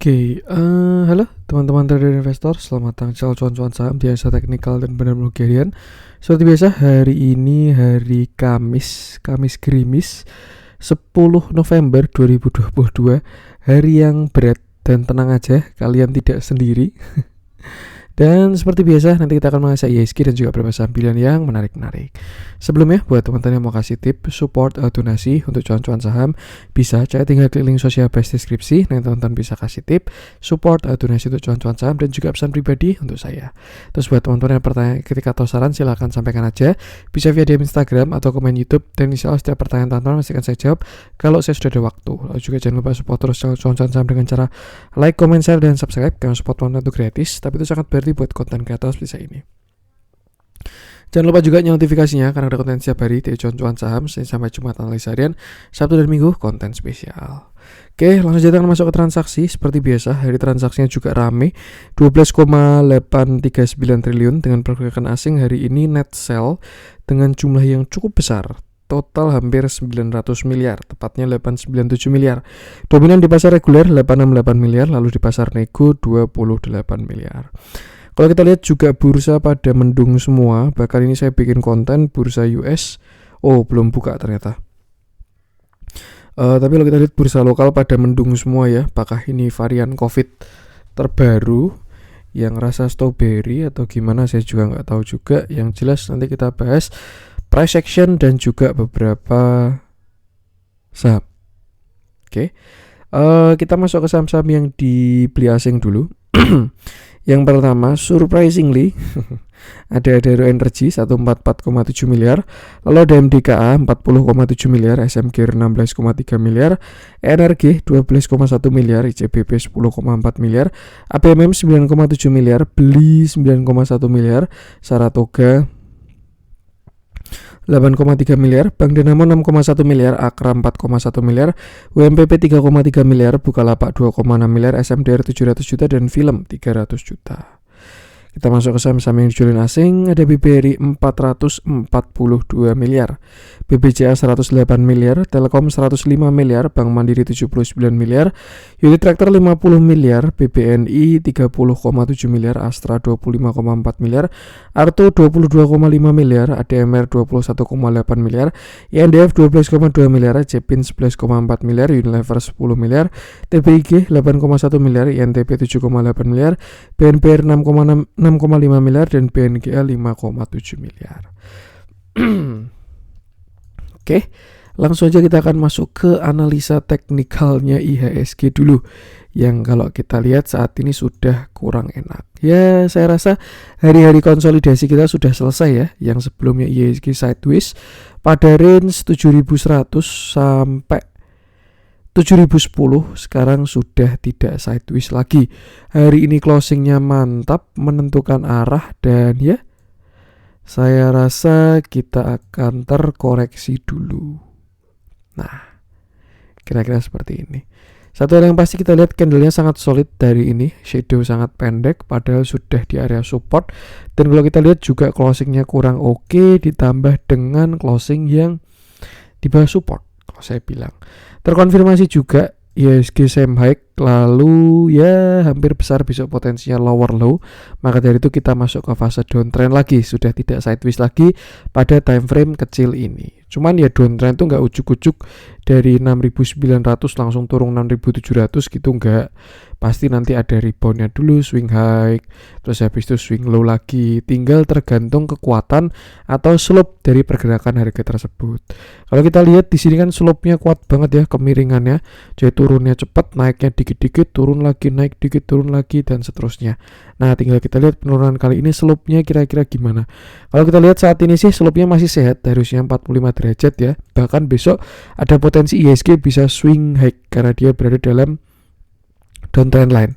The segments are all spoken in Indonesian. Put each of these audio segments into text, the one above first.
Halo teman-teman trader investor, selamat datang cuan-cuan saham di Asa Teknikal dan Benar Bulgarian. Seperti biasa, hari ini hari Kamis gerimis 10 November 2022, hari yang berat dan tenang aja, kalian tidak sendiri. Dan seperti biasa, nanti kita akan mengasah ISG dan juga beberapa saham pilihan yang menarik-menarik. Sebelumnya, buat teman-teman yang mau kasih tip, support, donasi untuk cuan-cuan saham, bisa tinggal klik link sosial base deskripsi. Nanti teman-teman bisa kasih tip, support, donasi untuk cuan-cuan saham, dan juga pesan pribadi untuk saya. Terus buat teman-teman yang pertanyaan ketika atau saran, silahkan sampaikan aja. Bisa via DM Instagram atau komen YouTube, dan insya Allah setiap pertanyaan teman-teman masih akan saya jawab kalau saya sudah ada waktu. Lalu juga jangan lupa support terus cuan-cuan saham dengan cara like, comment, share, dan subscribe. Karena support teman-teman itu gratis, tapi itu sangat berarti buat konten kreator seperti ini. Jangan lupa juga nyalakan notifikasinya karena ada konten setiap hari dari cuan-cuan saham Senin sampai Jumat analis harian, Sabtu dan Minggu konten spesial. Oke, langsung aja kita masuk ke transaksi. Seperti biasa, hari transaksinya juga rame, 12,839 triliun dengan pergerakan asing hari ini net sell dengan jumlah yang cukup besar. Total hampir 900 miliar, tepatnya 897 miliar. Dominan di pasar reguler 868 miliar, lalu di pasar nego 28 miliar. Kalau kita lihat juga bursa pada mendung semua, bahkan ini saya bikin konten bursa US, belum buka ternyata. Tapi kalau kita lihat bursa lokal pada mendung semua ya, apakah ini varian COVID terbaru yang rasa strawberry atau gimana saya juga nggak tahu juga. Yang jelas nanti kita bahas price action dan juga beberapa saham. Oke. Kita masuk ke saham-saham yang dibeli asing dulu. Yang pertama, surprisingly ada Adaro Energy 144,7 miliar, lalu ada MDKA 40,7 miliar, SMG 16,3 miliar, NRG 12,1 miliar, ICBP 10,4 miliar, ABMM 9,7 miliar, Beli 9,1 miliar, Saratoga 8,3 miliar, Bank Danamon 6,1 miliar, Akra 4,1 miliar, WMPP 3,3 miliar, Bukalapak 2,6 miliar, SMDR 700 juta, dan Film 300 juta. Kita masuk ke saham-saham yang dijualin asing. Ada BBRI 442 miliar, BBCA 108 miliar, Telkom 105 miliar, Bank Mandiri 79 miliar, Unit Tractor 50 miliar, BBNI 30,7 miliar, Astra 25,4 miliar, Arto 22,5 miliar, ADMR 21,8 miliar, INDF 12,2 miliar, Cepin 11,4 miliar, Unilever 10 miliar, TBIG 8,1 miliar, INTP 7,8 miliar, BNPR 6,5 miliar, dan BNGA 5,7 miliar. Oke, langsung aja kita akan masuk ke analisa teknikalnya IHSG dulu, yang kalau kita lihat saat ini sudah kurang enak. Ya, saya rasa hari-hari konsolidasi kita sudah selesai ya. Yang sebelumnya IHSG sideways pada range 7100 sampai 7010, sekarang sudah tidak sideways lagi. Hari ini closingnya mantap, menentukan arah, dan ya saya rasa kita akan terkoreksi dulu. Nah, kira-kira seperti ini. Satu hal yang pasti kita lihat candlenya sangat solid dari ini, shadow sangat pendek padahal sudah di area support. Dan kalau kita lihat juga closingnya kurang oke, ditambah dengan closing yang di bawah support. Kalau saya bilang terkonfirmasi juga IHSG same high, lalu ya hampir besar besok potensinya lower low. Maka dari itu kita masuk ke fase downtrend lagi, sudah tidak sideways lagi pada time frame kecil ini. Cuman ya downtrend itu nggak ujuk-ujuk dari 6.900 langsung turun 6.700 gitu, nggak. Pasti nanti ada reboundnya dulu, swing high, terus habis itu swing low lagi. Tinggal tergantung kekuatan atau slope dari pergerakan harga tersebut. Kalau kita lihat di sini kan slope-nya kuat banget ya, kemiringannya. Jadi turunnya cepat, naiknya dikit-dikit, turun lagi, naik dikit, turun lagi, dan seterusnya. Nah, tinggal kita lihat penurunan kali ini slope-nya kira-kira gimana. Kalau kita lihat saat ini sih slope-nya masih sehat, harusnya 45 derajat ya. Bahkan besok ada potensi IHSG bisa swing high karena dia berada dalam downtrend line.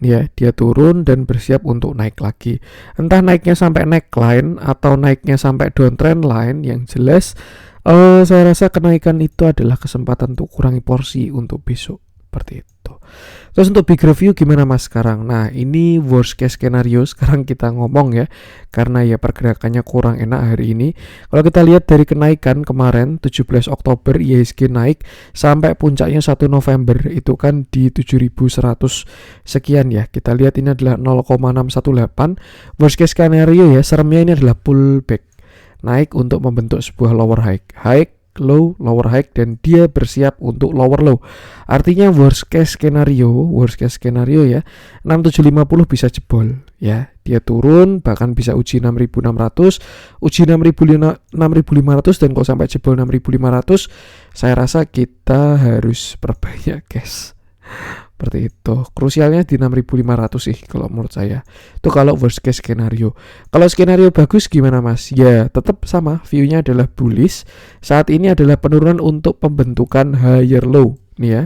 Ya, dia turun dan bersiap untuk naik lagi. Entah naiknya sampai neckline atau naiknya sampai downtrend line, yang jelas saya rasa kenaikan itu adalah kesempatan untuk kurangi porsi untuk besok. seperti itu. Terus untuk big review gimana Mas sekarang? Nah, ini worst case scenario sekarang kita ngomong ya, karena ya pergerakannya kurang enak hari ini. Kalau kita lihat dari kenaikan kemarin 17 Oktober IHSG naik sampai puncaknya 1 November itu kan di 7.100 sekian ya. Kita lihat ini adalah 0,618. Worst case scenario ya, seremnya ini adalah pullback. Naik untuk membentuk sebuah lower high. Low, lower high, dan dia bersiap untuk lower low. Artinya worst case scenario ya, 6750 bisa jebol ya. Dia turun bahkan bisa uji 6600, uji 6500, dan kalau sampai jebol 6500, saya rasa kita harus perbanyak cash. Seperti itu. Krusialnya di 6500 sih kalau menurut saya. Itu kalau worst case skenario. Kalau skenario bagus gimana Mas? Ya tetap sama, view-nya adalah bullish. Saat ini adalah penurunan untuk pembentukan higher low nih ya.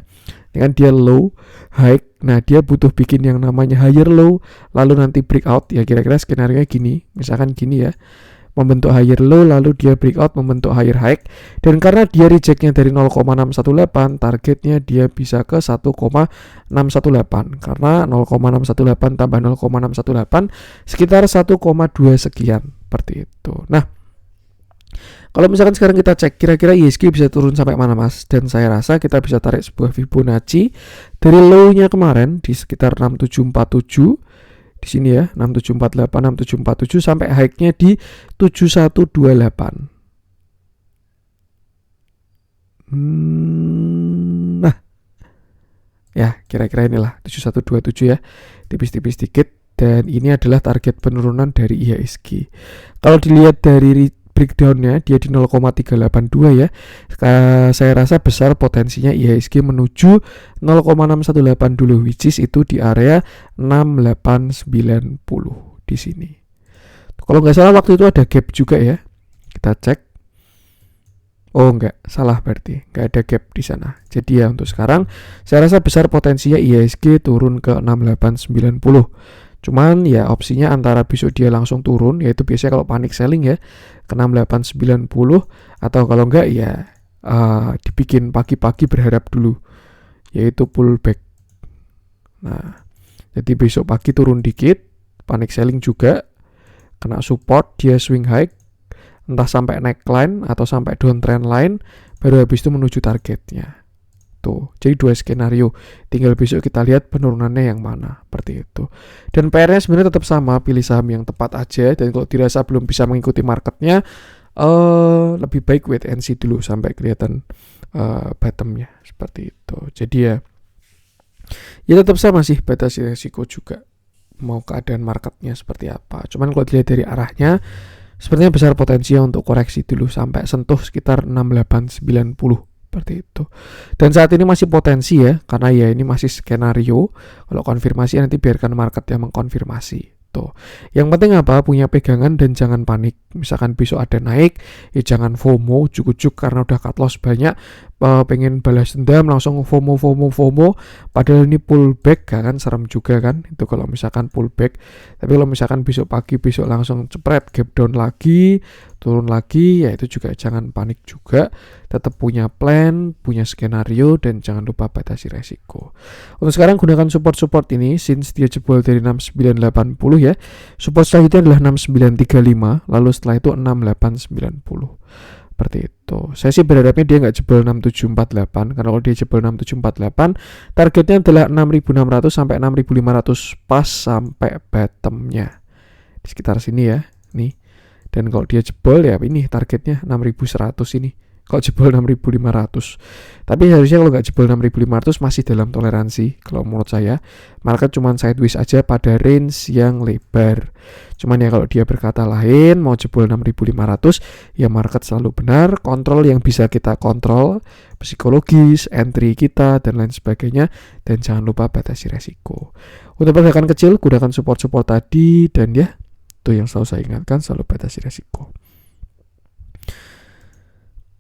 Ini kan dia low, high. Nah, dia butuh bikin yang namanya higher low, lalu nanti breakout. Ya kira-kira skenario-nya gini. Misalkan gini ya. Membentuk higher low, lalu dia breakout membentuk higher high, dan karena dia rejectnya dari 0,618, targetnya dia bisa ke 1,618, karena 0,618 tambah 0,618 sekitar 1,2 sekian, seperti itu. Nah, kalau misalkan sekarang kita cek kira-kira IHSG bisa turun sampai mana Mas, dan saya rasa kita bisa tarik sebuah Fibonacci dari low-nya kemarin di sekitar 6747 di sini ya, 6748, 6747 sampai high-nya di 7128. Nah, ya kira-kira inilah 7127 ya, tipis-tipis dikit, dan ini adalah target penurunan dari IHSG. Kalau dilihat dari breakdownnya dia di 0,382 ya. Saya rasa besar potensinya IHSG menuju 0,618 dulu, which is itu di area 6890 di sini. Kalau nggak salah waktu itu ada gap juga ya. Kita cek. Oh enggak, salah berarti. Nggak ada gap di sana. Jadi ya untuk sekarang saya rasa besar potensinya IHSG turun ke 6890. Cuman ya opsinya antara besok dia langsung turun, yaitu biasanya kalau panic selling ya ke 6890, atau kalau enggak ya dibikin pagi-pagi berharap dulu, yaitu pullback. Nah, jadi besok pagi turun dikit, panic selling juga, kena support, dia swing high, entah sampai neckline atau sampai downtrend line, baru habis itu menuju targetnya. Jadi dua skenario, tinggal besok kita lihat penurunannya yang mana, seperti itu. Dan PR-nya sebenarnya tetap sama, pilih saham yang tepat aja, dan kalau dirasa belum bisa mengikuti marketnya, lebih baik wait and see dulu sampai kelihatan bottomnya, seperti itu. Jadi ya tetap sama sih, batasi resiko juga, mau keadaan marketnya seperti apa. Cuman kalau dilihat dari arahnya, sepertinya besar potensi untuk koreksi dulu sampai sentuh sekitar 6890. Seperti itu. Dan saat ini masih potensi ya, karena ya ini masih skenario. Kalau konfirmasi nanti biarkan market yang mengkonfirmasi. Tuh. Yang penting apa? Punya pegangan dan jangan panik. Misalkan besok ada naik, ya jangan FOMO, ujuk-ujuk karena udah cut loss banyak, pengen balas dendam langsung FOMO. Padahal ini pullback, kan serem juga kan? Itu kalau misalkan pullback. Tapi kalau misalkan besok pagi langsung cepret gap down lagi, turun lagi, ya itu juga jangan panik juga. Tetap punya plan, punya skenario, dan jangan lupa batasi resiko. Untuk sekarang gunakan support ini, since dia jebol dari 6980 ya. Support selanjutnya adalah 6935, lalu setelah itu 6890. Seperti itu. Saya sih berharapnya dia nggak jebol 6748, karena kalau dia jebol 6748, targetnya adalah 6600 sampai 6500 pas sampai bottomnya. Di sekitar sini ya, nih. Dan kalau dia jebol ya ini targetnya 6100 ini. Kalau jebol 6500. Tapi harusnya kalau nggak jebol 6500 masih dalam toleransi. Kalau menurut saya, market cuma sideways aja pada range yang lebar. Cuman ya kalau dia berkata lain, mau jebol 6500, ya market selalu benar. Kontrol yang bisa kita kontrol, psikologis, entry kita, dan lain sebagainya. Dan jangan lupa batasi resiko. Untuk pergerakan kecil, gunakan support-support tadi, dan ya itu yang selalu saya ingatkan, selalu batasi resiko.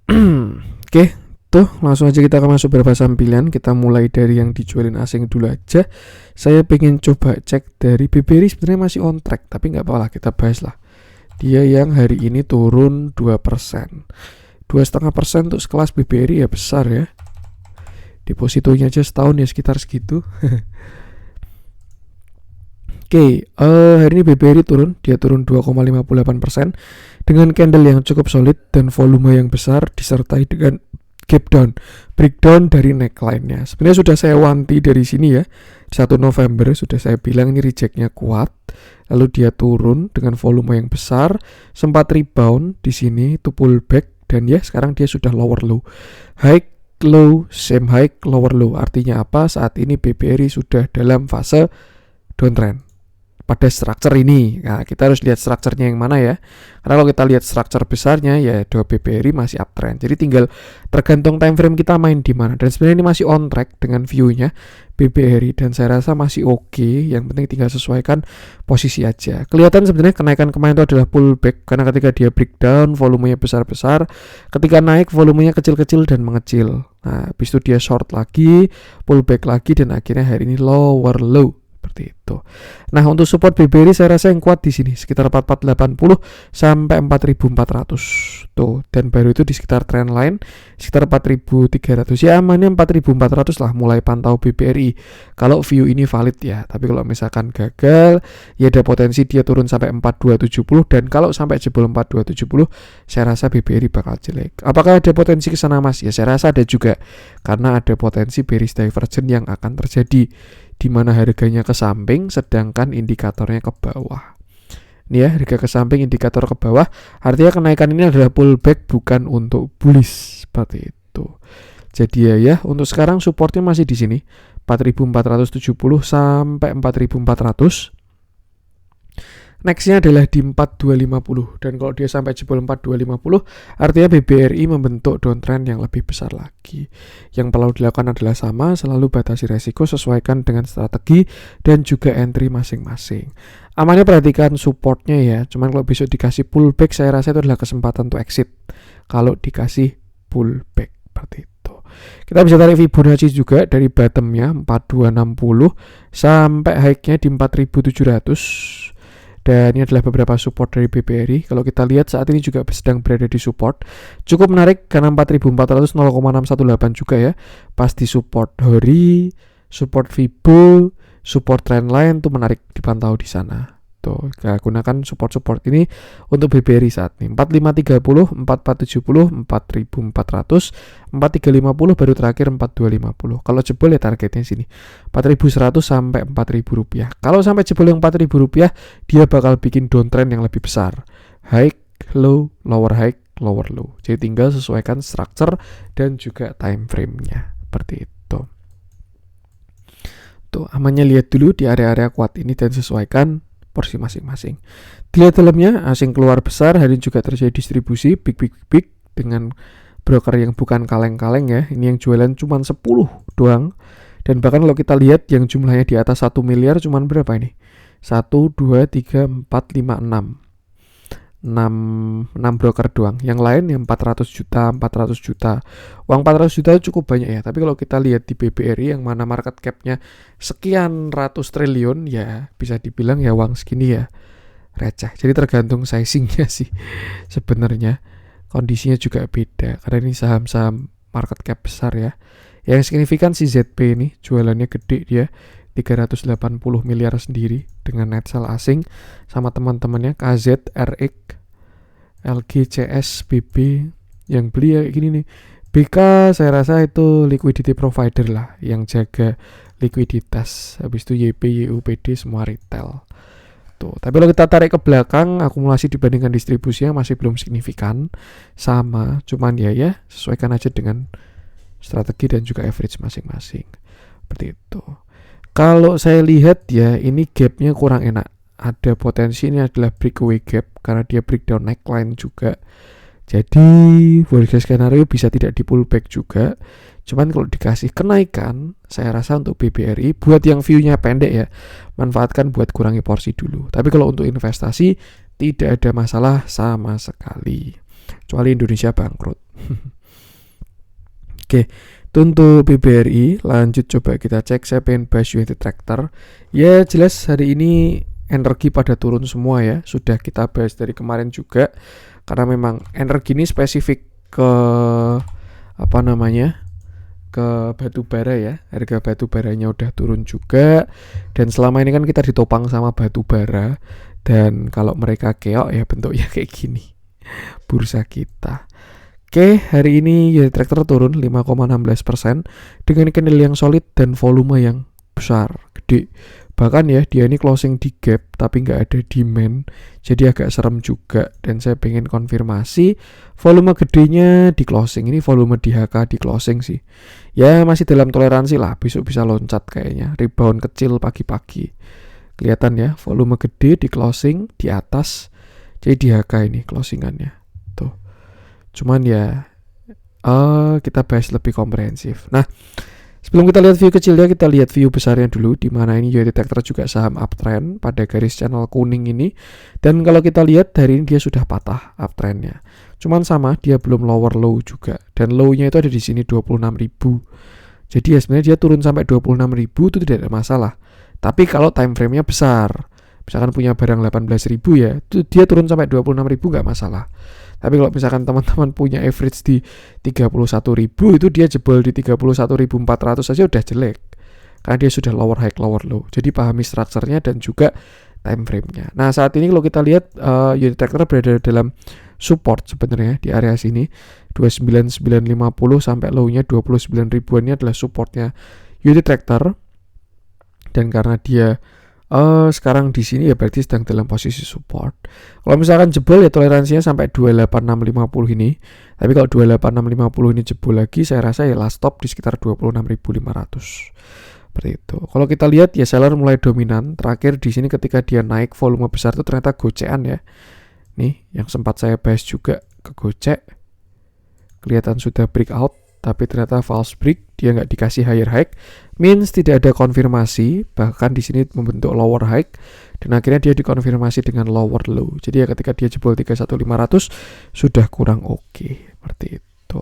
Oke, tuh langsung aja kita akan masuk beberapa saham pilihan. Kita mulai dari yang dijualin asing dulu aja. Saya pengen coba cek dari BBRI, sebenarnya masih on track, tapi nggak apa-apa lah, kita bahas lah. Dia yang hari ini turun 2%. 2,5% untuk sekelas BBRI ya besar ya. Depositonya aja setahun ya sekitar segitu. Hari ini BBRI turun, dia turun 2,58% dengan candle yang cukup solid dan volume yang besar disertai dengan gap down, breakdown dari neckline-nya. Sebenarnya sudah saya wanti dari sini ya. 1 November sudah saya bilang ini rejectnya kuat. Lalu dia turun dengan volume yang besar, sempat rebound di sini to pull back dan ya sekarang dia sudah lower low. High low, same high, lower low. Artinya apa? Saat ini BBRI sudah dalam fase downtrend pada structure ini. Nah, kita harus lihat structure-nya yang mana ya. Karena kalau kita lihat structure besarnya ya BBRI masih uptrend. Jadi tinggal tergantung time frame kita main di mana. Dan sebenarnya ini masih on track dengan view-nya BBRI dan saya rasa masih oke. Yang penting tinggal sesuaikan posisi aja. Kelihatan sebenarnya kenaikan kemarin itu adalah pullback karena ketika dia breakdown volumenya besar-besar, ketika naik volumenya kecil-kecil dan mengecil. Nah, habis itu dia short lagi, pullback lagi dan akhirnya hari ini lower low. Seperti itu. Nah, untuk support BBRI saya rasa yang kuat di sini sekitar 4480 sampai 4400. Tuh, dan baru itu di sekitar trend line sekitar 4300. Ya amannya 4400 lah mulai pantau BBRI. Kalau view ini valid ya. Tapi kalau misalkan gagal, ya ada potensi dia turun sampai 4270 dan kalau sampai jebol 4270, saya rasa BBRI bakal jelek. Apakah ada potensi ke sana Mas? Ya saya rasa ada juga. Karena ada potensi bearish divergence yang akan terjadi di mana harganya ke samping sedangkan indikatornya ke bawah. Ini ya, harga ke samping, indikator ke bawah. Artinya kenaikan ini adalah pullback bukan untuk bullish seperti itu. Jadi ya, untuk sekarang supportnya masih di sini 4470 sampai 4400. Nextnya adalah di 4250 dan kalau dia sampai jebol 4250 artinya BBRI membentuk downtrend yang lebih besar lagi. Yang perlu dilakukan adalah sama, selalu batasi resiko sesuaikan dengan strategi dan juga entry masing-masing. Amannya perhatikan supportnya ya, cuman kalau besok dikasih pullback saya rasa itu adalah kesempatan untuk exit kalau dikasih pullback seperti itu. Kita bisa tarik Fibonacci juga dari bottomnya 4260 sampai high-nya di 4700. Dan ini adalah beberapa support dari BBRI. Kalau kita lihat saat ini juga sedang berada di support. Cukup menarik karena 4400 0,618 juga ya. Pas di support Hori, support Fibo, support trendline tuh menarik dipantau di sana. Tuh, kita gunakan support-support ini untuk BBRI saat ini. 4530, 4470, 4400, 4350 baru terakhir 4250. Kalau jebol ya targetnya sini 4100 sampai 4000 rupiah. Kalau sampai jebol yang 4000 rupiah, dia bakal bikin downtrend yang lebih besar. High, low, lower high, lower low. Jadi tinggal sesuaikan structure dan juga time frame-nya. Seperti itu. Tuh, amannya lihat dulu di area-area kuat ini dan sesuaikan porsi masing-masing. Dilihat dalamnya, asing keluar besar, hari ini juga terjadi distribusi big dengan broker yang bukan kaleng-kaleng ya. Ini yang jualan cuma 10 doang. Dan bahkan kalau kita lihat yang jumlahnya di atas 1 miliar cuma berapa ini? 1, 2, 3, 4, 5, 6. 6 broker doang. Yang lain yang 400 juta, 400 juta. Uang 400 juta cukup banyak ya. Tapi kalau kita lihat di BBRI yang mana market cap-nya sekian ratus triliun, ya bisa dibilang ya uang segini ya receh. Jadi tergantung sizingnya sih sebenarnya. Kondisinya juga beda. Karena ini saham-saham market cap besar ya. Yang signifikan si ZP ini jualannya gede dia. 380 miliar sendiri dengan net sell asing sama teman-temannya KZ, RX, LG, CS, BB yang beli ya gini nih. BK saya rasa itu liquidity provider lah yang jaga likuiditas. Habis itu YP, YUPD semua retail. Tuh, tapi kalau kita tarik ke belakang akumulasi dibandingkan distribusinya masih belum signifikan. Sama, cuman ya sesuaikan aja dengan strategi dan juga average masing-masing. Seperti itu. Kalau saya lihat ya ini gapnya kurang enak. Ada potensi ini adalah breakaway gap karena dia breakdown neckline juga. Jadi worst case scenario bisa tidak di pullback juga. Cuman kalau dikasih kenaikan, saya rasa untuk BBRI buat yang view-nya pendek ya, manfaatkan buat kurangi porsi dulu. Tapi kalau untuk investasi tidak ada masalah sama sekali. Kecuali Indonesia bangkrut. Oke. Untuk BBRI, lanjut coba kita cek. Saya pengen bahas UNT Tractor. Ya jelas hari ini energi pada turun semua ya. Sudah kita bahas dari kemarin juga. Karena memang energi ini spesifik ke ke batu bara ya. Harga batu baranya udah turun juga. Dan selama ini kan kita ditopang sama batu bara. Dan kalau mereka keok ya bentuknya kayak gini bursa kita. Oke, hari ini Unit Tractor turun 5,16% dengan candle yang solid dan volume yang besar, gede. Bahkan ya dia ini closing di gap tapi nggak ada demand, jadi agak serem juga. Dan saya pengen konfirmasi volume gedenya di closing, ini volume di HK di closing sih ya masih dalam toleransi lah, besok bisa loncat kayaknya, rebound kecil pagi-pagi. Kelihatan ya volume gede di closing di atas, jadi di HK ini closingannya tuh. Cuman ya kita bahas lebih komprehensif. Nah, sebelum kita lihat view kecilnya, kita lihat view besarnya dulu, di mana ini Unit Tractor juga saham uptrend pada garis channel kuning ini. Dan kalau kita lihat hari ini dia sudah patah uptrendnya. Cuman sama, dia belum lower low juga. Dan low-nya itu ada di sini 26.000. Jadi ya sebenarnya dia turun sampai 26.000 itu tidak ada masalah. Tapi kalau time frame-nya besar, misalkan punya barang 18.000 ya, itu dia turun sampai 26.000 nggak masalah. Tapi kalau misalkan teman-teman punya average di 31.000, itu dia jebol di 31.400 saja udah jelek. Karena dia sudah lower high, lower low. Jadi pahami strukturnya dan juga time frame-nya. Nah, saat ini kalau kita lihat Unit Tractor berada dalam support sebenarnya di area sini 29.950 sampai low-nya 29 ribuannya adalah supportnya Unit Tractor. Dan karena dia sekarang di sini ya berarti sedang dalam posisi support. Kalau misalkan jebol ya toleransinya sampai 28650 ini. Tapi kalau 28650 ini jebol lagi, saya rasa ya last stop di sekitar 26.500. Seperti itu. Kalau kita lihat ya seller mulai dominan. Terakhir di sini ketika dia naik volume besar itu ternyata gocean ya. Nih yang sempat saya bahas juga ke gocek. Kelihatan sudah breakout. Tapi ternyata false break, dia nggak dikasih higher high, means tidak ada konfirmasi, bahkan di sini membentuk lower high, dan akhirnya dia dikonfirmasi dengan lower low. Jadi ya ketika dia jebol 31.500 sudah kurang oke, seperti itu.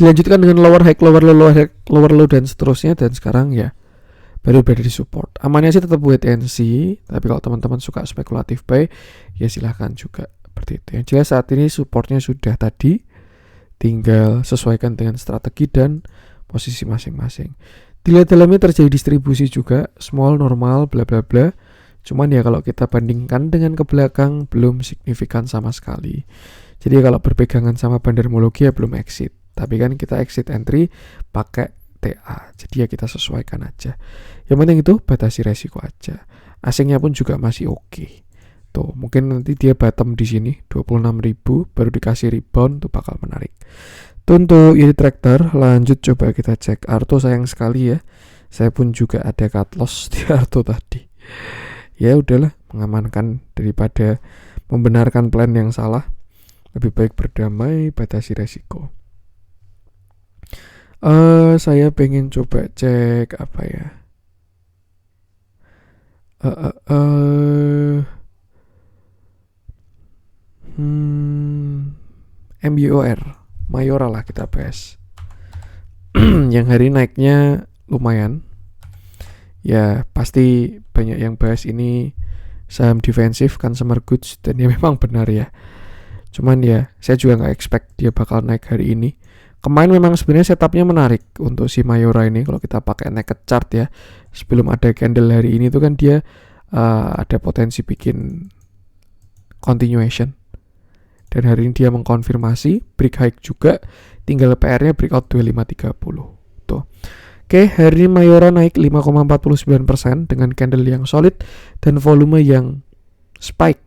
Dilanjutkan dengan lower high, lower low, lower high, lower low dan seterusnya, dan sekarang ya baru berada di support. Amannya sih tetap wait and see, tapi kalau teman-teman suka spekulatif buy, ya silahkan juga seperti itu. Yang jelas saat ini supportnya sudah tadi. Tinggal sesuaikan dengan strategi dan posisi masing-masing. Dilihat dalamnya terjadi distribusi juga, small, normal, bla bla bla. Cuman ya kalau kita bandingkan dengan ke belakang belum signifikan sama sekali. Jadi kalau berpegangan sama bandarmologi ya belum exit. Tapi kan kita exit entry pakai TA. Jadi ya kita sesuaikan aja. Yang penting itu batasi resiko aja. Asingnya pun juga masih oke. Tuh, mungkin nanti dia bottom di sini 26.000 baru dikasih rebound tuh bakal menarik. Tuh untuk Unit Tractor, lanjut coba kita cek Arto. Sayang sekali ya. Saya pun juga ada cut loss di Arto tadi. Ya udahlah, mengamankan daripada membenarkan plan yang salah. Lebih baik berdamai, batasi resiko. Saya pengen coba cek apa ya? MBOR Mayora lah kita bahas. Yang hari naiknya lumayan. Ya pasti banyak yang bahas ini saham defensif, consumer goods, dan ya memang benar ya. Cuman ya saya juga gak expect dia bakal naik hari ini. Kemarin memang sebenarnya setupnya menarik untuk si Mayora ini. Kalau kita pakai naked chart ya, sebelum ada candle hari ini tuh kan dia ada potensi bikin continuation. Dan hari ini dia mengkonfirmasi break high juga, tinggal PR-nya breakout 2530. Tuh. Oke, hari ini Mayora naik 5,49% dengan candle yang solid dan volume yang spike.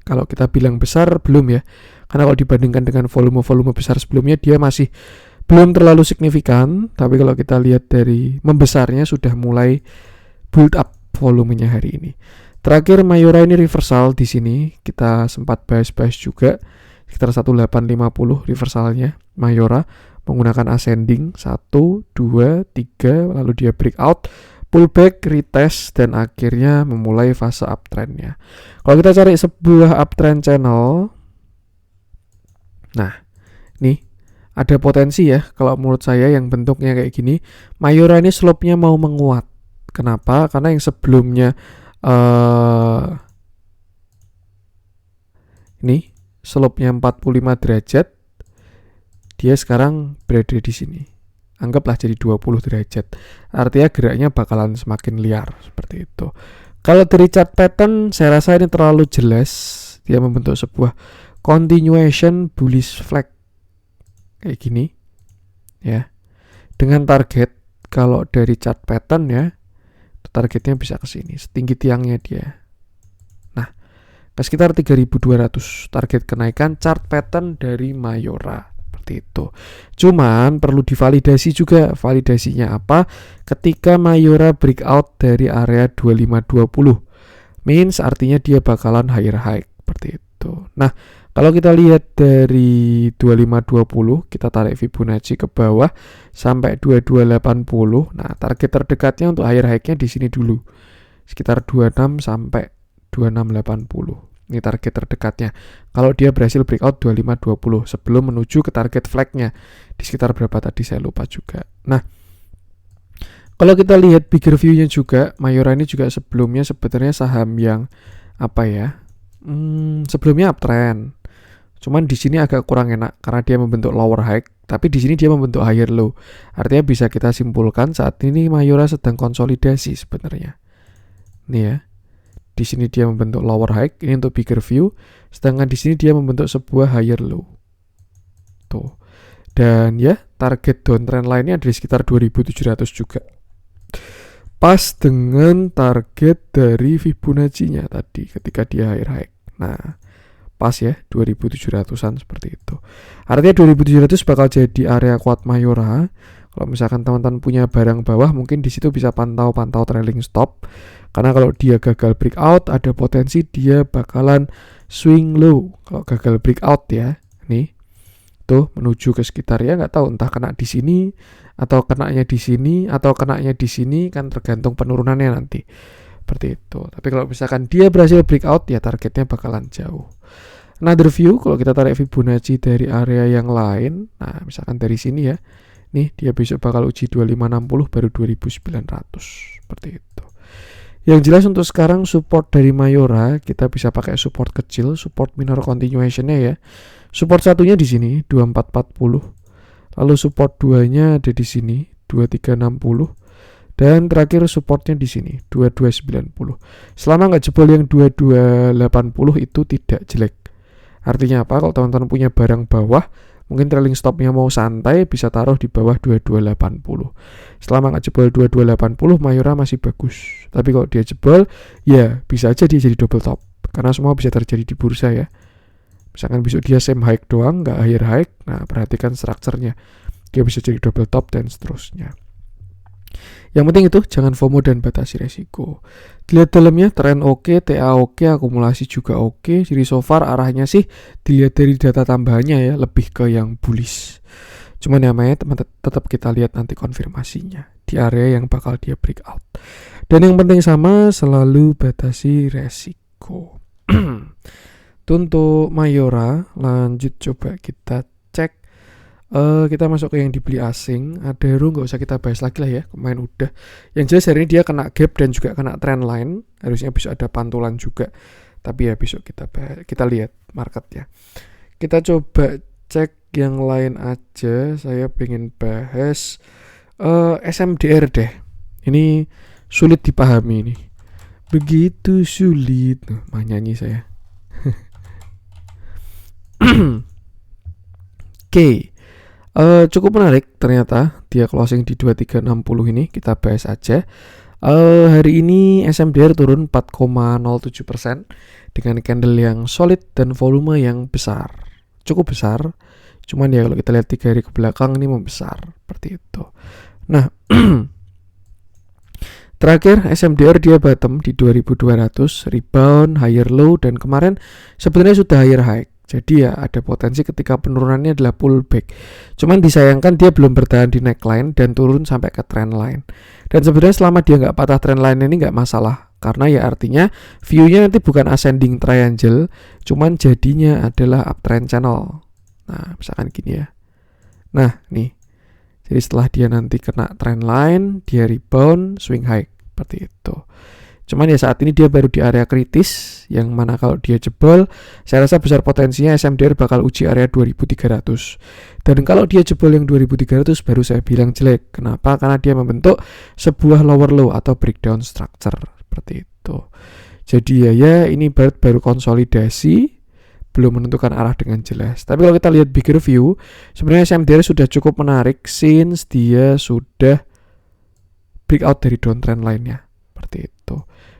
Kalau kita bilang besar belum ya. Karena kalau dibandingkan dengan volume-volume besar sebelumnya dia masih belum terlalu signifikan, tapi kalau kita lihat dari membesarnya sudah mulai build up volumenya hari ini. Terakhir Mayora ini reversal di sini, kita sempat bahas-bahas juga sekitar 1850 reversalnya Mayora menggunakan ascending 1, 2, 3, lalu dia breakout, pullback, retest, dan akhirnya memulai fase uptrendnya. Kalau kita cari sebuah uptrend channel, nah nih ada potensi ya kalau menurut saya yang bentuknya kayak gini. Mayora ini slope-nya mau menguat. Kenapa? Karena yang sebelumnya ini slope-nya 45 derajat, dia sekarang berada di sini Anggaplah jadi 20 derajat. Artinya geraknya bakalan semakin liar seperti itu. Kalau dari chart pattern saya rasa ini terlalu jelas. Dia membentuk sebuah continuation bullish flag kayak gini ya. Dengan target kalau dari chart pattern ya, targetnya bisa ke sini, setinggi tiangnya dia. Nah, ke sekitar 3200 target kenaikan chart pattern dari Mayora. Seperti itu. Cuman perlu divalidasi juga. Validasinya apa? Ketika Mayora breakout dari area 2520. Means artinya dia bakalan higher high. Seperti itu. Nah, kalau kita lihat dari 2520, kita tarik Fibonacci ke bawah sampai 2280. Nah, target terdekatnya untuk higher high-nya di sini dulu. Sekitar 26 sampai 2680. Ini target terdekatnya. Kalau dia berhasil breakout 2520 sebelum menuju ke target flag-nya di sekitar berapa tadi saya lupa juga. Nah, kalau kita lihat bigger view-nya juga, Mayora ini juga sebelumnya sebenarnya saham yang apa ya? Sebelumnya uptrend. Cuman di sini agak kurang enak karena dia membentuk lower high, tapi di sini dia membentuk higher low. Artinya bisa kita simpulkan saat ini Mayora sedang konsolidasi sebenarnya. Nih ya. Di sini dia membentuk lower high, ini untuk bigger view, sedangkan di sini dia membentuk sebuah higher low. Tuh. Dan ya, target downtrend lainnya ada di sekitar 2700 juga. Pas dengan target dari Fibonacci-nya tadi ketika dia higher high. Nah, pas ya 2700-an seperti itu. Artinya 2700 bakal jadi area kuat Mayora. Kalau misalkan teman-teman punya barang bawah, mungkin di situ bisa pantau trailing stop. Karena kalau dia gagal breakout, ada potensi dia bakalan swing low. Kalau gagal breakout ya, nih, tuh menuju ke sekitar ya nggak tahu entah kena di sini atau kenanya di sini atau kenanya di sini, kan tergantung penurunannya nanti. Seperti itu. Tapi kalau misalkan dia berhasil breakout, ya targetnya bakalan jauh. Another view, kalau kita tarik Fibonacci dari area yang lain, nah misalkan dari sini ya, nih dia besok bakal uji 2560 baru 2900 seperti itu. Yang jelas untuk sekarang support dari Mayora kita bisa pakai support kecil, support minor continuation-nya ya. Support satunya di sini 2440. Lalu support 2-nya ada di sini 2360 dan terakhir supportnya di sini 2290. Selama nggak jebol yang 2280 itu tidak jelek. Artinya apa? Kalau teman-teman punya barang bawah, mungkin trailing stopnya mau santai, bisa taruh di bawah 2280. Selama nggak jebol 2280, Mayora masih bagus. Tapi kalau dia jebol, ya bisa aja dia jadi double top. Karena semua bisa terjadi di bursa ya. Misalkan besok dia same high doang, nggak higher high, nah perhatikan strukturnya. Dia bisa jadi double top dan seterusnya. Yang penting itu jangan FOMO dan batasi resiko. Dilihat dalamnya tren oke, TA oke, akumulasi juga oke. Jadi so far arahnya sih dilihat dari data tambahannya ya lebih ke yang bullish. Cuman namanya tetap kita lihat nanti konfirmasinya di area yang bakal dia breakout. Dan yang penting sama selalu batasi resiko. Itu untuk Mayora. Lanjut coba kita cek. Kita masuk ke yang dibeli asing. Adaro nggak usah kita bahas lagi lah ya, kemarin udah. Yang jelas hari ini dia kena gap dan juga kena trend line. Harusnya bisa ada pantulan juga. Tapi ya besok kita lihat marketnya. Kita coba cek yang lain aja. Saya pengen bahas SMDR deh. Ini sulit dipahami ini. Begitu sulit. Mah nyanyi saya. Oke. Cukup menarik ternyata dia closing di 2360 ini, kita bahas aja. Hari ini SMDR turun 4,07% dengan candle yang solid dan volume yang besar, cukup besar. Cuman ya kalau kita lihat 3 hari ke belakang ini membesar seperti itu. Nah, terakhir SMDR dia bottom di 2200, rebound, higher low, dan kemarin sebenarnya sudah higher high. Jadi ya ada potensi ketika penurunannya adalah pullback. Cuman disayangkan dia belum bertahan di neckline dan turun sampai ke trend line. Dan sebenarnya selama dia nggak patah trend line ini nggak masalah. Karena ya artinya view-nya nanti bukan ascending triangle, cuman jadinya adalah uptrend channel. Nah misalkan gini ya. Nah nih, jadi setelah dia nanti kena trend line, dia rebound, swing high seperti itu. Cuman ya saat ini dia baru di area kritis, yang mana kalau dia jebol, saya rasa besar potensinya SMDR bakal uji area 2300. Dan kalau dia jebol yang 2300 baru saya bilang jelek. Kenapa? Karena dia membentuk sebuah lower low atau breakdown structure seperti itu. Jadi ya ini baru konsolidasi, belum menentukan arah dengan jelas. Tapi kalau kita lihat bigger view, sebenarnya SMDR sudah cukup menarik since dia sudah breakout dari downtrend lainnya. Seperti itu.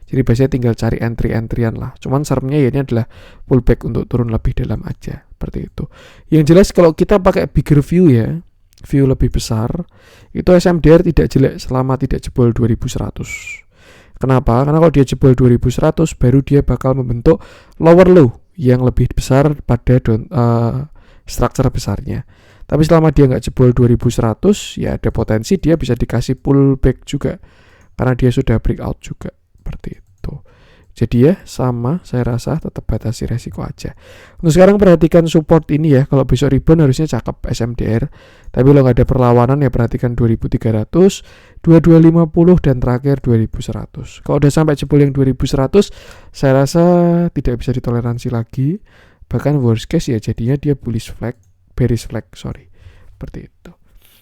Jadi biasanya tinggal cari entry-entryan lah. Cuman seremnya ya ini adalah pullback untuk turun lebih dalam aja. Seperti itu. Yang jelas kalau kita pakai bigger view ya, view lebih besar, itu SMDR tidak jelek selama tidak jebol 2100. Kenapa? Karena kalau dia jebol 2100 baru dia bakal membentuk lower low yang lebih besar pada structure besarnya. Tapi selama dia nggak jebol 2100 ya ada potensi dia bisa dikasih pullback juga. Karena dia sudah breakout juga. Seperti itu. Jadi ya sama, saya rasa tetap batasi resiko aja. Untuk sekarang perhatikan support ini ya. Kalau besok rebound harusnya cakep SMDR. Tapi kalau nggak ada perlawanan ya perhatikan 2300, 2250 dan terakhir 2100. Kalau udah sampai jebol yang 2100, saya rasa tidak bisa ditoleransi lagi. Bahkan worst case ya jadinya dia bearish flag. Seperti itu.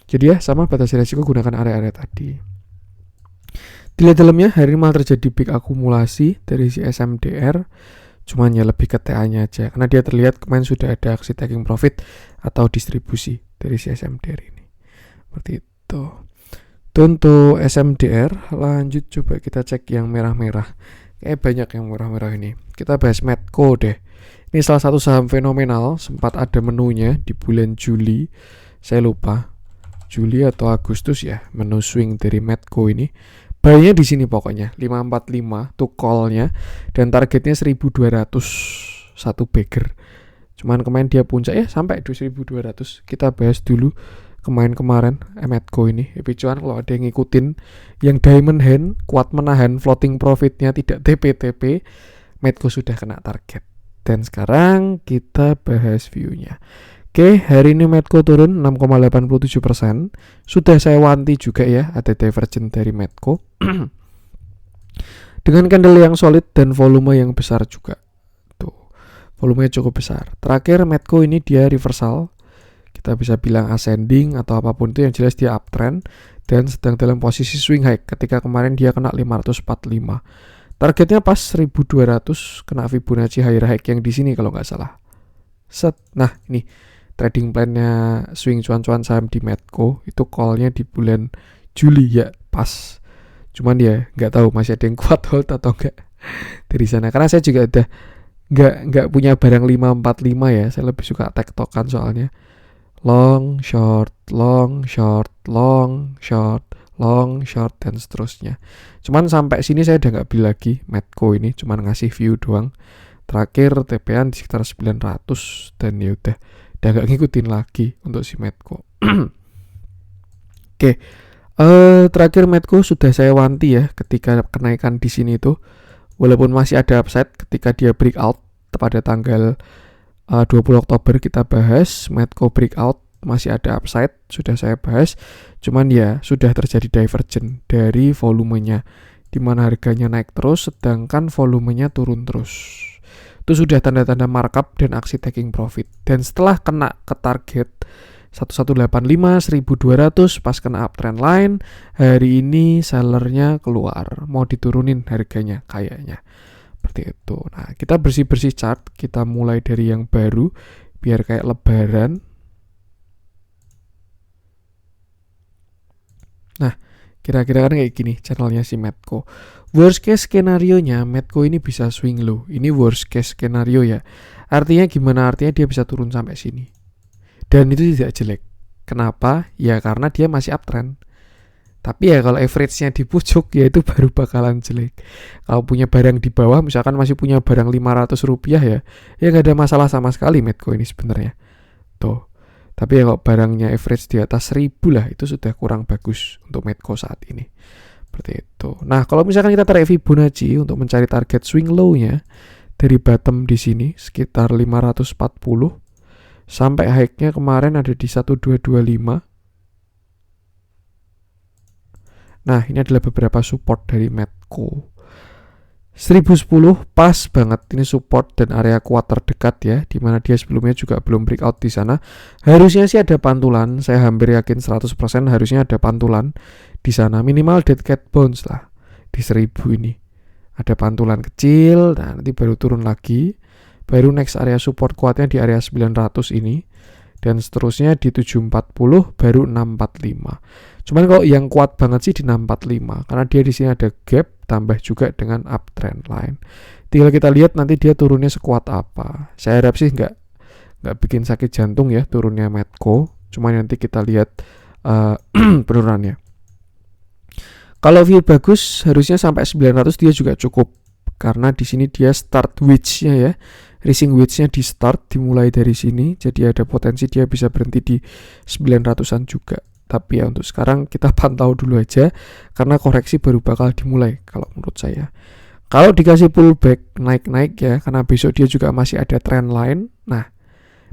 Jadi ya sama, batasi resiko, gunakan area-area tadi. Dilihat dalamnya, hari ini malah terjadi big akumulasi dari si SMDR. Cuman ya lebih ke TA-nya aja. Karena dia terlihat kemarin sudah ada aksi taking profit atau distribusi dari si SMDR ini. Seperti itu. Untuk SMDR, lanjut coba kita cek yang merah-merah. Kayak banyak yang merah-merah ini. Kita bahas Medco deh. Ini salah satu saham fenomenal. Sempat ada menunya di bulan Juli. Saya lupa. Juli atau Agustus ya. Menu swing dari Medco ini. Buy-nya di sini pokoknya 545 tuh call-nya dan targetnya 1200 satu bagger. Cuman kemarin dia puncak ya sampai 2200. Kita bahas dulu kemarin Medco ini. Cuan kalau ada yang ngikutin yang diamond hand kuat menahan floating profitnya tidak TP-TP, Medco sudah kena target. Dan sekarang kita bahas view-nya. Oke, hari ini Medco turun 6,87%. Sudah saya wanti juga ya, ada divergent dari Medco. Dengan candle yang solid dan volume yang besar juga. Tuh, volumenya cukup besar. Terakhir Medco ini dia reversal. Kita bisa bilang ascending atau apapun itu, yang jelas dia uptrend dan sedang dalam posisi swing high ketika kemarin dia kena 545. Targetnya pas 1200, kena Fibonacci higher high yang di sini kalau nggak salah. Nah, ini trading plan-nya swing cuan-cuan saham di Medco itu call-nya di bulan Juli ya pas. Cuman ya nggak tahu masih ada yang kuat hold atau enggak dari sana. Karena saya juga udah nggak punya barang 545 ya. Saya lebih suka tektokan soalnya. Long, short, long, short, long, short, long, short dan seterusnya. Cuman sampai sini saya udah nggak beli lagi Medco ini. Cuman ngasih view doang. Terakhir TP-an di sekitar 900 dan ya udah gak ngikutin lagi untuk si Medco. Oke. Terakhir Medco sudah saya wanti ya ketika kenaikan di sini itu, walaupun masih ada upside ketika dia breakout pada tanggal 20 Oktober kita bahas Medco breakout masih ada upside, sudah saya bahas. Cuman ya sudah terjadi divergent dari volumenya, di mana harganya naik terus sedangkan volumenya turun terus. Itu sudah tanda-tanda markup dan aksi taking profit. Dan setelah kena ke target 1185, 1200 pas kena uptrend line, hari ini sellernya keluar mau diturunin harganya kayaknya. Seperti itu. Nah, kita bersih-bersih chart, kita mulai dari yang baru biar kayak lebaran. Nah, kira-kira kan kayak gini channelnya si Medco. Worst case skenario-nya Medco ini bisa swing low. Ini worst case skenario ya. Artinya gimana? Artinya dia bisa turun sampai sini. Dan itu tidak jelek. Kenapa? Ya karena dia masih uptrend. Tapi ya kalau average-nya di pucuk ya itu baru bakalan jelek. Kalau punya barang di bawah, misalkan masih punya barang 500 rupiah ya gak ada masalah sama sekali Medco ini sebenarnya. Tuh. Tapi ya kalau barangnya average di atas 1000 lah, itu sudah kurang bagus untuk Medco saat ini. Seperti itu. Nah, kalau misalkan kita tarik Fibonacci untuk mencari target swing low-nya dari bottom di sini sekitar 540 sampai high-nya kemarin ada di 1225. Nah, ini adalah beberapa support dari Medco. 1010 pas banget, ini support dan area kuat terdekat ya, dimana dia sebelumnya juga belum breakout di sana. Harusnya sih ada pantulan, saya hampir yakin 100% harusnya ada pantulan di sana, minimal dead cat bounce lah di 1000 ini. Ada pantulan kecil, nah nanti baru turun lagi, baru next area support kuatnya di area 900 ini, dan seterusnya di 740 baru 645. Cuman kalau yang kuat banget sih di 645 karena dia di sini ada gap tambah juga dengan uptrend line. Tinggal kita lihat nanti dia turunnya sekuat apa. Saya harap sih nggak bikin sakit jantung ya turunnya Medco. Cuman nanti kita lihat penurunannya. Kalau view bagus harusnya sampai 900 dia juga cukup karena di sini dia start wedge-nya ya. Rising wedge-nya di start dimulai dari sini, jadi ada potensi dia bisa berhenti di 900-an juga. Tapi ya untuk sekarang kita pantau dulu aja karena koreksi baru bakal dimulai kalau menurut saya. Kalau dikasih pullback naik-naik ya, karena besok dia juga masih ada trend line. Nah,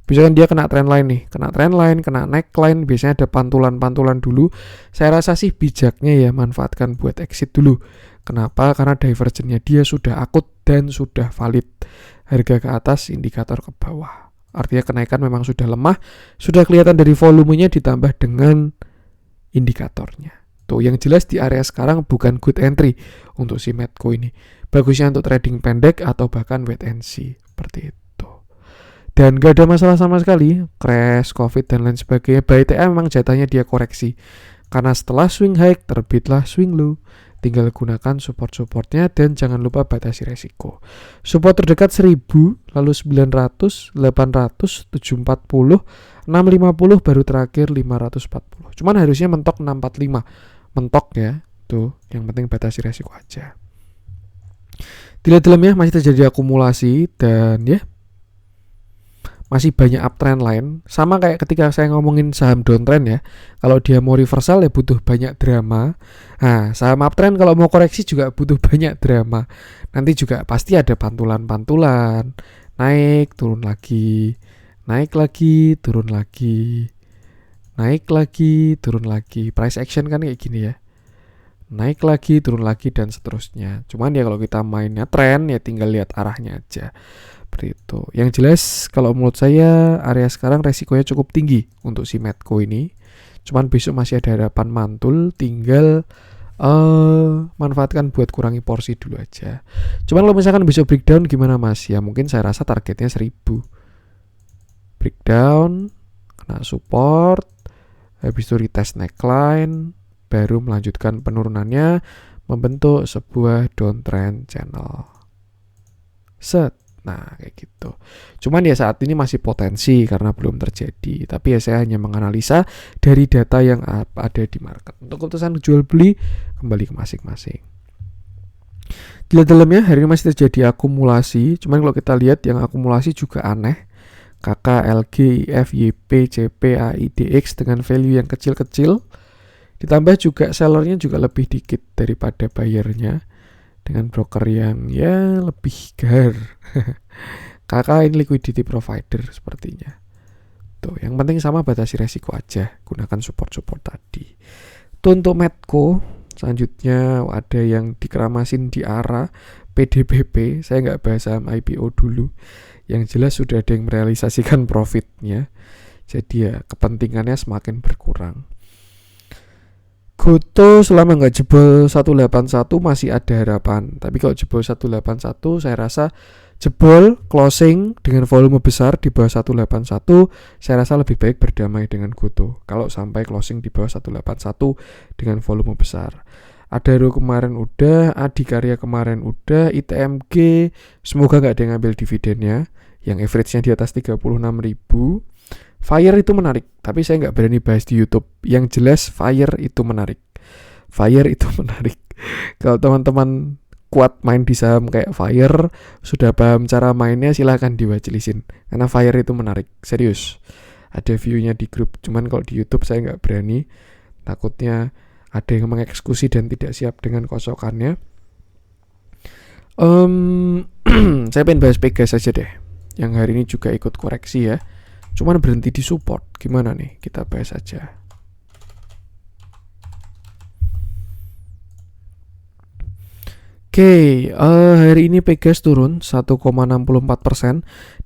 besok kan dia kena trend line nih, kena neckline, biasanya ada pantulan-pantulan dulu. Saya rasa sih bijaknya ya manfaatkan buat exit dulu. Kenapa? Karena divergennya dia sudah akut dan sudah valid. Harga ke atas, indikator ke bawah. Artinya kenaikan memang sudah lemah, sudah kelihatan dari volumenya ditambah dengan indikatornya. Tuh yang jelas di area sekarang bukan good entry untuk si Medco ini. Bagusnya untuk trading pendek atau bahkan wait and see seperti itu. Dan gak ada masalah sama sekali, crash, covid dan lain sebagainya. Buy TM memang jatahnya dia koreksi. Karena setelah swing high terbitlah swing low. Tinggal gunakan support-supportnya dan jangan lupa batasi resiko. Support terdekat 1000, lalu 900, 800, 740, 650 baru terakhir 540. Cuman harusnya mentok 645. Mentok ya. Tuh, yang penting batasi resiko aja. Dilihat dalamnya masih terjadi akumulasi dan ya masih banyak uptrend line. Sama kayak ketika saya ngomongin saham downtrend ya. Kalau dia mau reversal ya butuh banyak drama. Nah, saham uptrend kalau mau koreksi juga butuh banyak drama. Nanti juga pasti ada pantulan-pantulan. Naik, turun lagi. Naik lagi, turun lagi. Naik lagi, turun lagi. Price action kan kayak gini ya. Naik lagi, turun lagi dan seterusnya. Cuman ya kalau kita mainnya tren ya tinggal lihat arahnya aja. Itu. Yang jelas kalau menurut saya area sekarang resikonya cukup tinggi untuk si Medco ini. Cuman besok masih ada harapan mantul, tinggal manfaatkan buat kurangi porsi dulu aja. Cuman kalau misalkan besok breakdown gimana Mas? Ya mungkin saya rasa targetnya 1000. Breakdown, kena support, habis itu retest neckline, baru melanjutkan penurunannya membentuk sebuah downtrend channel. Set. Nah kayak gitu. Cuman ya saat ini masih potensi karena belum terjadi. Tapi ya saya hanya menganalisa dari data yang ada di market. Untuk keputusan jual beli kembali ke masing-masing. Di dalamnya hari ini masih terjadi akumulasi. Cuman kalau kita lihat yang akumulasi juga aneh. KK, LG, IF, YP, CP, AI, DX dengan value yang kecil-kecil. Ditambah juga sellernya juga lebih dikit daripada buyernya. Dengan broker yang ya lebih gar. Kakak ini liquidity provider sepertinya. Tuh, yang penting sama batasi resiko aja. Gunakan support-support tadi. Tuh untuk Medco, selanjutnya ada yang dikeramasin di ARA, PDBP. Saya nggak bahas saham IPO dulu. Yang jelas sudah ada yang merealisasikan profitnya. Jadi ya kepentingannya semakin berkurang. Goto selama nggak jebol 181 masih ada harapan. Tapi kalau jebol 181 saya rasa jebol closing dengan volume besar di bawah 181 saya rasa lebih baik berdamai dengan Goto. Kalau sampai closing di bawah 181 dengan volume besar. Adaro kemarin udah, Adikarya kemarin udah, ITMG semoga nggak ada yang ngambil dividennya. Yang average-nya di atas 36.000. Fire itu menarik, tapi saya nggak berani bahas di YouTube. Yang jelas Fire itu menarik. Fire itu menarik. Kalau teman-teman kuat main di saham kayak Fire, sudah paham cara mainnya, silahkan diwajelisin. Karena Fire itu menarik, serius. Ada view-nya di grup, cuman kalau di YouTube saya nggak berani. Takutnya ada yang mengeksekusi dan tidak siap dengan kosokannya. Saya pengen bahas Pegas saja deh. Yang hari ini juga ikut koreksi ya. Cuman berhenti di support. Gimana nih? Kita bahas aja. Hari ini Pegas turun 1,64%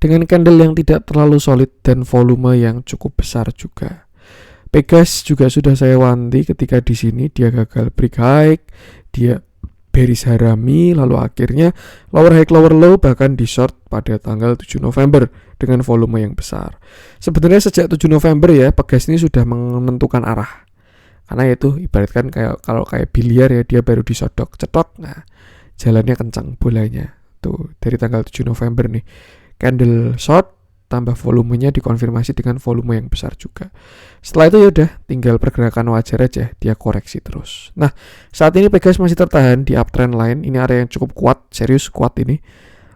dengan candle yang tidak terlalu solid dan volume yang cukup besar juga. Pegas juga sudah saya wanti ketika di sini dia gagal break high, dia bearish harami, lalu akhirnya lower high lower low bahkan di short pada tanggal 7 November dengan volume yang besar. Sebenarnya sejak 7 November ya Pegas ini sudah menentukan arah. Karena itu ibaratkan kayak biliar ya, dia baru disodok cetok, nah jalannya kencang bolanya. Tuh dari tanggal 7 November nih. Candle short tambah volumenya dikonfirmasi dengan volume yang besar juga. Setelah itu yaudah tinggal pergerakan wajar aja, dia koreksi terus. Nah, saat ini Pegas masih tertahan di uptrend line. Ini area yang cukup kuat, serius kuat ini.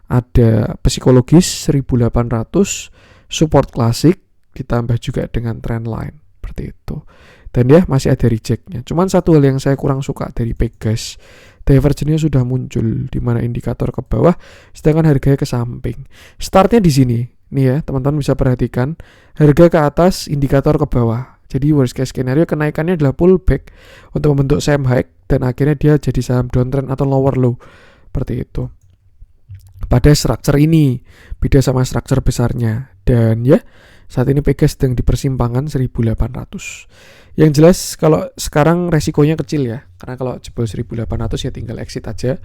Ada psikologis 1800, support klasik ditambah juga dengan trend line seperti itu. Dan ya masih ada rejectnya. Cuman satu hal yang saya kurang suka dari Pegas, divergennya sudah muncul di mana indikator ke bawah sedangkan harganya ke samping. Startnya di sini. Nih ya, teman-teman bisa perhatikan harga ke atas, indikator ke bawah. Jadi worst case scenario kenaikannya adalah pullback untuk membentuk saham high dan akhirnya dia jadi saham downtrend atau lower low. Seperti itu. Pada structure ini beda sama structure besarnya. Dan ya, saat ini Pegas sedang di persimpangan 1800. Yang jelas kalau sekarang resikonya kecil ya. Karena kalau jebol 1800 ya tinggal exit aja.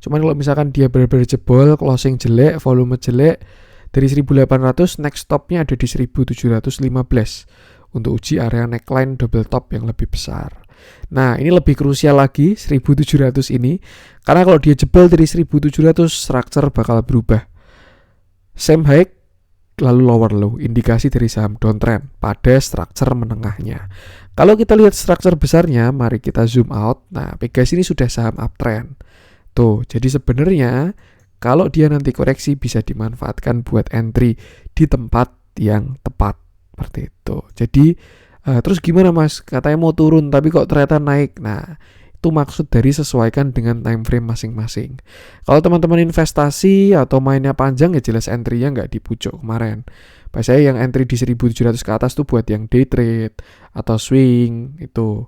Cuman kalau misalkan dia benar-benar jebol, closing jelek, volume jelek, dari 1800 next stopnya ada di 1715 untuk uji area neckline double top yang lebih besar. Nah ini lebih krusial lagi 1700 ini, karena kalau dia jebol dari 1700 structure bakal berubah. Same high lalu lower low, indikasi dari saham downtrend pada structure menengahnya. Kalau kita lihat structure besarnya, mari kita zoom out. Nah Pegas ini sudah saham uptrend. Tuh, jadi sebenarnya kalau dia nanti koreksi bisa dimanfaatkan buat entry di tempat yang tepat seperti itu. Jadi terus gimana Mas? Katanya mau turun tapi kok ternyata naik. Nah, itu maksud dari sesuaikan dengan time frame masing-masing. Kalau teman-teman investasi atau mainnya panjang ya jelas entry-nya nggak di pucuk kemarin. Pas saya yang entry di 1700 ke atas tuh buat yang day trade atau swing itu.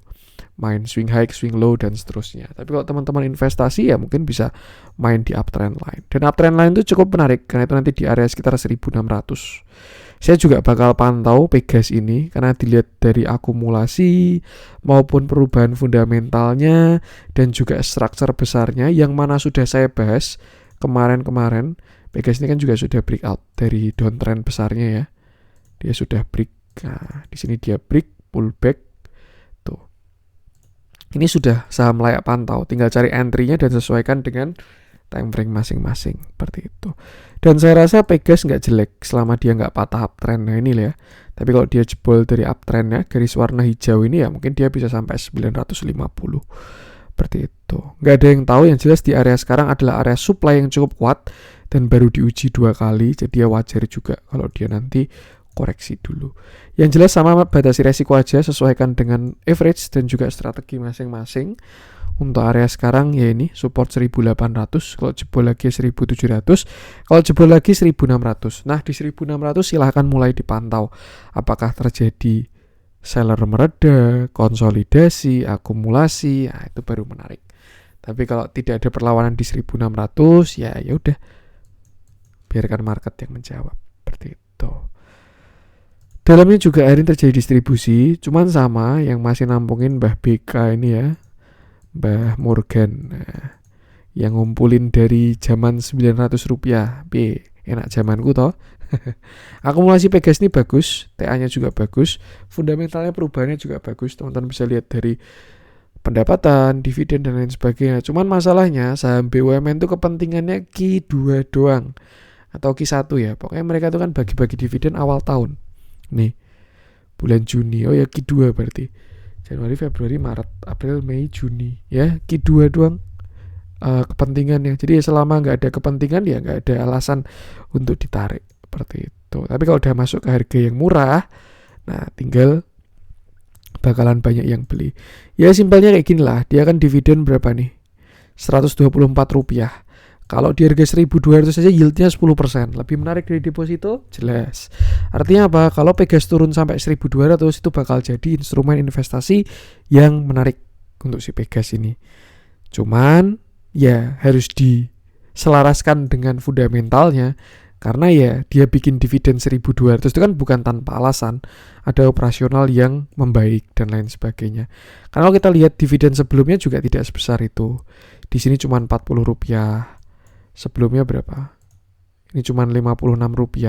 Main swing high, swing low, dan seterusnya. Tapi kalau teman-teman investasi ya mungkin bisa main di uptrend line. Dan uptrend line itu cukup menarik karena itu nanti di area sekitar 1600. Saya juga bakal pantau Pegas ini karena dilihat dari akumulasi maupun perubahan fundamentalnya dan juga structure besarnya yang mana sudah saya bahas kemarin-kemarin. Pegas ini kan juga sudah breakout dari downtrend besarnya ya. Dia sudah break. Nah, di sini dia break, pullback. Ini sudah saham layak pantau, tinggal cari entry-nya dan sesuaikan dengan time frame masing-masing, seperti itu. Dan saya rasa Pegas nggak jelek selama dia nggak patah uptrend. Nah ini ya. Tapi kalau dia jebol dari uptrendnya, garis warna hijau ini ya mungkin dia bisa sampai 950. Seperti itu. Nggak ada yang tahu, yang jelas di area sekarang adalah area supply yang cukup kuat dan baru diuji 2 kali, jadi ya wajar juga kalau dia nanti koreksi dulu. Yang jelas sama batasi resiko aja, sesuaikan dengan average dan juga strategi masing-masing. Untuk area sekarang ya ini support 1800, kalau jebol lagi 1700, kalau jebol lagi 1600. Nah di 1600 silahkan mulai dipantau apakah terjadi seller mereda, konsolidasi, akumulasi. Nah itu baru menarik. Tapi kalau tidak ada perlawanan di 1600 ya udah biarkan market yang menjawab. Seperti itu. Dalamnya juga hari ini terjadi distribusi, cuman sama yang masih nampungin Mbah BK ini ya, Mbah Morgan, yang ngumpulin dari zaman 900 rupiah. Enak zamanku toh. Akumulasi Pegas ini bagus, TA-nya juga bagus, fundamentalnya perubahannya juga bagus. Teman-teman bisa lihat dari pendapatan, dividen dan lain sebagainya. Cuman masalahnya saham BUMN itu kepentingannya Q2 doang atau Q1 ya. Pokoknya mereka itu kan bagi-bagi dividen awal tahun. Nih, bulan Juni, oh ya Q2 berarti. Januari, Februari, Maret, April, Mei, Juni. Ya, Q2 doang kepentingannya. Jadi selama nggak ada kepentingan ya nggak ada alasan untuk ditarik. Seperti itu. Tapi kalau udah masuk ke harga yang murah, nah tinggal bakalan banyak yang beli. Ya simpelnya kayak gini lah, dia kan dividen berapa nih? 124 rupiah. Kalau di harga 1200 saja yieldnya 10%. Lebih menarik dari deposito? Jelas. Artinya apa? Kalau Pegas turun sampai 1200 itu bakal jadi instrumen investasi yang menarik untuk si Pegas ini. Cuman ya harus diselaraskan dengan fundamentalnya. Karena ya dia bikin dividen 1.200 itu kan bukan tanpa alasan. Ada operasional yang membaik dan lain sebagainya. Karena kalau kita lihat dividen sebelumnya juga tidak sebesar itu. Di sini cuma Rp40. Sebelumnya berapa? Ini cuma Rp56.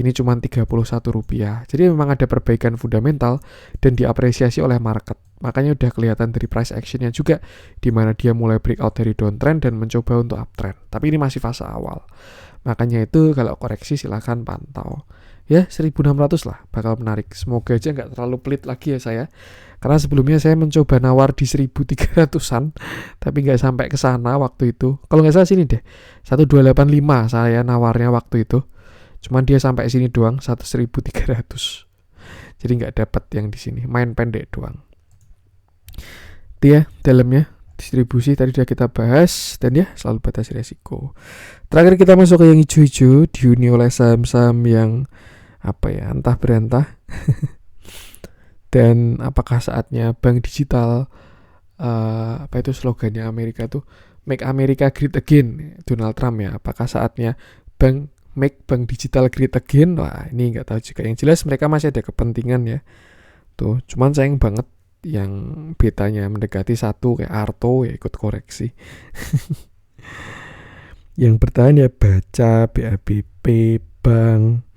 Ini cuma Rp31. Jadi memang ada perbaikan fundamental dan diapresiasi oleh market. Makanya udah kelihatan dari price actionnya juga, di mana dia mulai breakout dari downtrend dan mencoba untuk uptrend. Tapi ini masih fase awal. Makanya itu kalau koreksi silahkan pantau. Ya 1.600 lah bakal menarik. Semoga aja nggak terlalu pelit lagi ya saya. Karena sebelumnya saya mencoba nawar di 1.300-an. Tapi nggak sampai ke sana waktu itu. Kalau nggak salah sini deh. 1285 saya nawarnya waktu itu. Cuman dia sampai sini doang 1.300. Jadi nggak dapat yang di sini. Main pendek doang. Itu ya dalamnya. Distribusi tadi sudah kita bahas, dan ya selalu batasi resiko. Terakhir kita masuk ke yang hijau-hijau, dihuni oleh saham-saham yang entah berantah. Dan apakah saatnya bank digital, itu slogannya Amerika tuh, Make America Great Again, Donald Trump ya. Apakah saatnya make bank digital great again? Wah, ini nggak tahu juga. Yang jelas mereka masih ada kepentingan ya. Tuh, cuman sayang banget yang betanya mendekati 1 kayak Arto ya ikut koreksi. Yang bertahan ya Baca, BABP, Bank.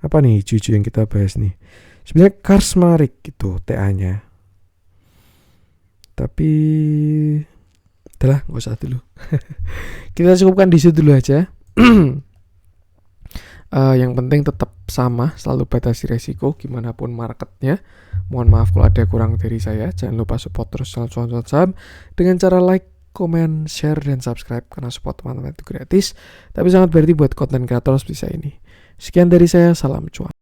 Apa nih hijau yang kita bahas nih? Sebenarnya Karsmarik gitu TA-nya. Tapi udahlah, nggak usah dulu. Kita cukupkan di situ dulu aja. Yang penting tetap sama, selalu batasi resiko gimana pun marketnya. Mohon maaf kalau ada kurang dari saya. Jangan lupa support terus channel saham dengan cara like, komen, share, dan subscribe. Karena support teman-teman itu gratis, tapi sangat berarti buat konten kreator seperti saya ini. Sekian dari saya, salam cuan.